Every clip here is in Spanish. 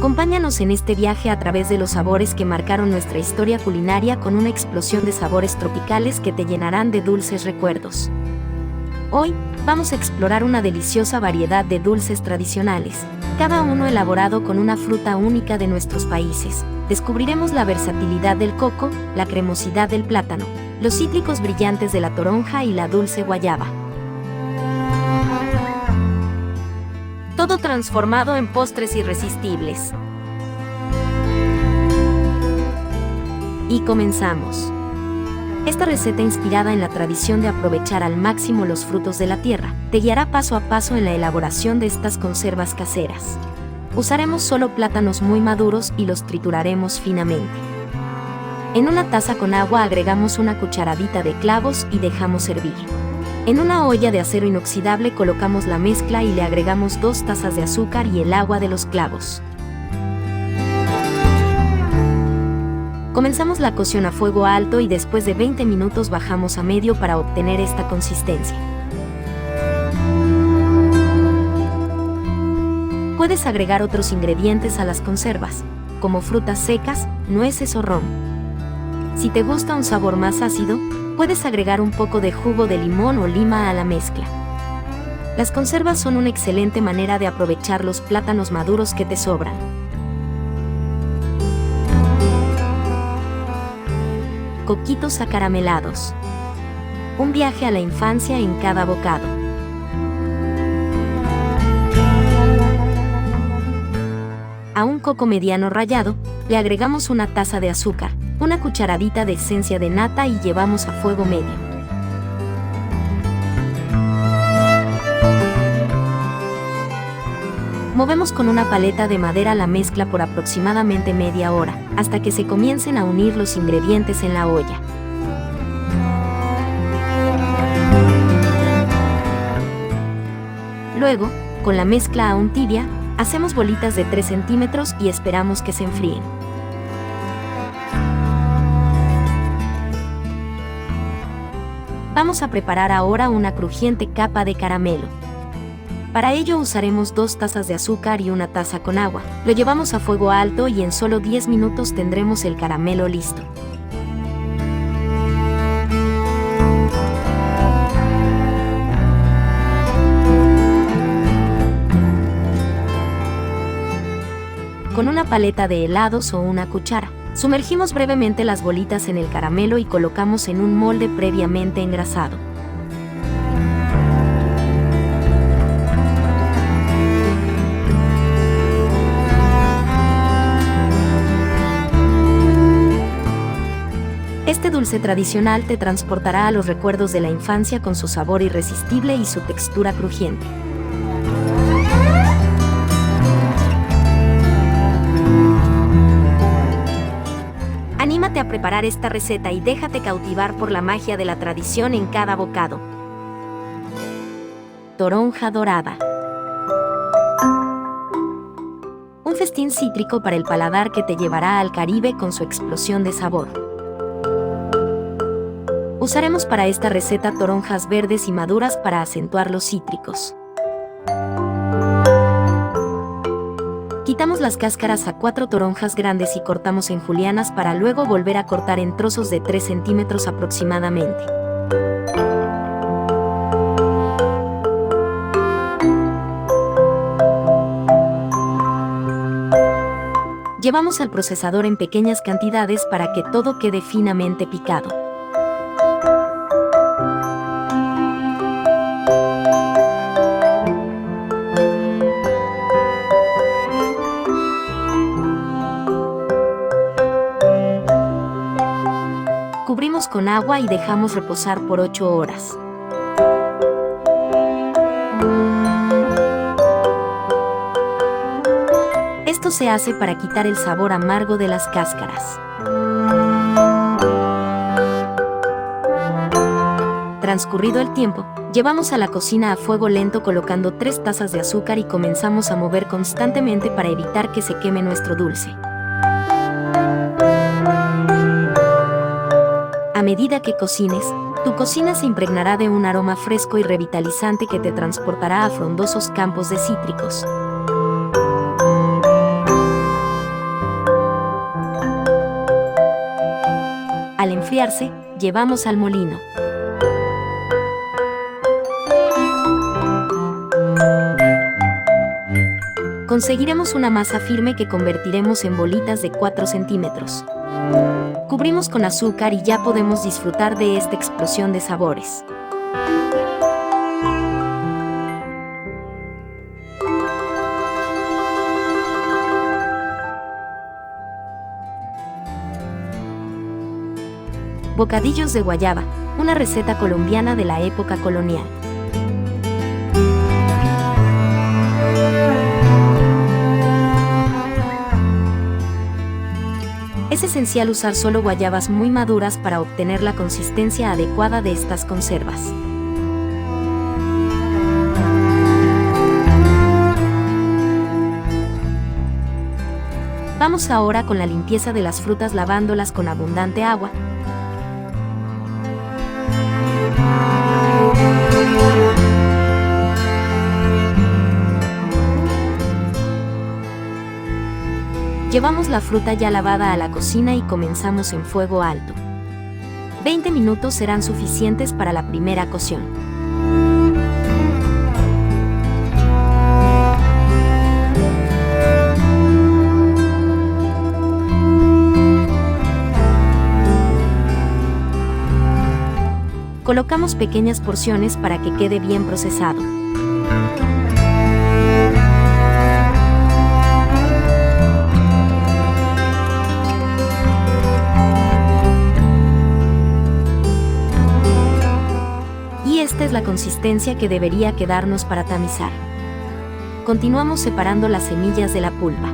Acompáñanos en este viaje a través de los sabores que marcaron nuestra historia culinaria con una explosión de sabores tropicales que te llenarán de dulces recuerdos. Hoy, vamos a explorar una deliciosa variedad de dulces tradicionales, cada uno elaborado con una fruta única de nuestros países. Descubriremos la versatilidad del coco, la cremosidad del plátano, los cítricos brillantes de la toronja y la dulce guayaba. Todo transformado en postres irresistibles. Y comenzamos. Esta receta, inspirada en la tradición de aprovechar al máximo los frutos de la tierra, te guiará paso a paso en la elaboración de estas conservas caseras. Usaremos solo plátanos muy maduros y los trituraremos finamente. En una taza con agua agregamos una cucharadita de clavos y dejamos hervir. En una olla de acero inoxidable colocamos la mezcla y le agregamos 2 tazas de azúcar y el agua de los clavos. Comenzamos la cocción a fuego alto y después de 20 minutos bajamos a medio para obtener esta consistencia. Puedes agregar otros ingredientes a las conservas, como frutas secas, nueces o ron. Si te gusta un sabor más ácido, puedes agregar un poco de jugo de limón o lima a la mezcla. Las conservas son una excelente manera de aprovechar los plátanos maduros que te sobran. Coquitos acaramelados. Un viaje a la infancia en cada bocado. A un coco mediano rallado, le agregamos una taza de azúcar, una cucharadita de esencia de nata y llevamos a fuego medio. Movemos con una paleta de madera la mezcla por aproximadamente media hora, hasta que se comiencen a unir los ingredientes en la olla. Luego, con la mezcla aún tibia, hacemos bolitas de 3 centímetros y esperamos que se enfríen. Vamos a preparar ahora una crujiente capa de caramelo. Para ello usaremos 2 tazas de azúcar y una taza con agua. Lo llevamos a fuego alto y en solo 10 minutos tendremos el caramelo listo. Con una paleta de helados o una cuchara, sumergimos brevemente las bolitas en el caramelo y colocamos en un molde previamente engrasado. Este dulce tradicional te transportará a los recuerdos de la infancia con su sabor irresistible y su textura crujiente. Anímate a preparar esta receta y déjate cautivar por la magia de la tradición en cada bocado. Toronja dorada. Un festín cítrico para el paladar que te llevará al Caribe con su explosión de sabor. Usaremos para esta receta toronjas verdes y maduras para acentuar los cítricos. Quitamos las cáscaras a 4 toronjas grandes y cortamos en julianas para luego volver a cortar en trozos de 3 centímetros aproximadamente. Llevamos al procesador en pequeñas cantidades para que todo quede finamente picado. Cubrimos con agua y dejamos reposar por 8 horas. Esto se hace para quitar el sabor amargo de las cáscaras. Transcurrido el tiempo, llevamos a la cocina a fuego lento colocando 3 tazas de azúcar y comenzamos a mover constantemente para evitar que se queme nuestro dulce. A medida que cocines, tu cocina se impregnará de un aroma fresco y revitalizante que te transportará a frondosos campos de cítricos. enfriarse, llevamos al molino. Conseguiremos una masa firme que convertiremos en bolitas de 4 centímetros. Cubrimos con azúcar y ya podemos disfrutar de esta explosión de sabores. Bocadillos de guayaba, una receta colombiana de la época colonial. Es esencial usar solo guayabas muy maduras para obtener la consistencia adecuada de estas conservas. Vamos ahora con la limpieza de las frutas lavándolas con abundante agua. Llevamos la fruta ya lavada a la cocina y comenzamos en fuego alto. 20 minutos serán suficientes para la primera cocción. Colocamos pequeñas porciones para que quede bien procesado. Y esta es la consistencia que debería quedarnos para tamizar. Continuamos separando las semillas de la pulpa.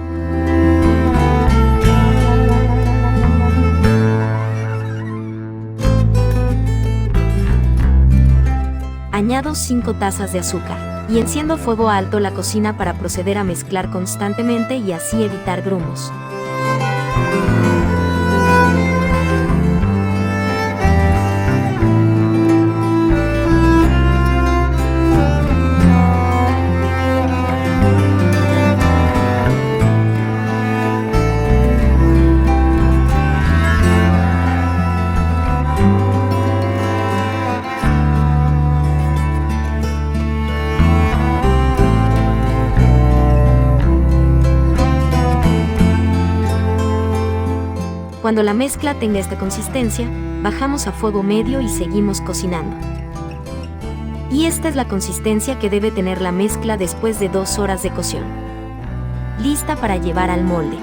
Añado 5 tazas de azúcar y enciendo a fuego alto la cocina para proceder a mezclar constantemente y así evitar grumos. Cuando la mezcla tenga esta consistencia, bajamos a fuego medio y seguimos cocinando. Y esta es la consistencia que debe tener la mezcla después de 2 horas de cocción. Lista para llevar al molde.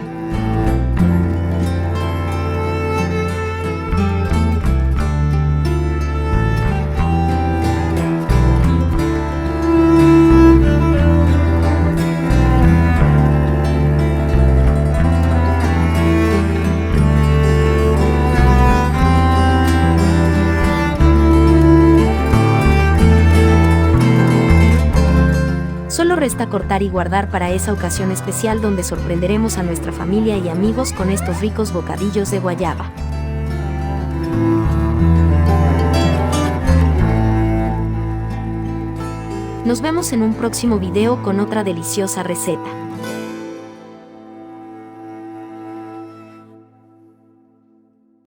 Solo resta cortar y guardar para esa ocasión especial donde sorprenderemos a nuestra familia y amigos con estos ricos bocadillos de guayaba. Nos vemos en un próximo video con otra deliciosa receta.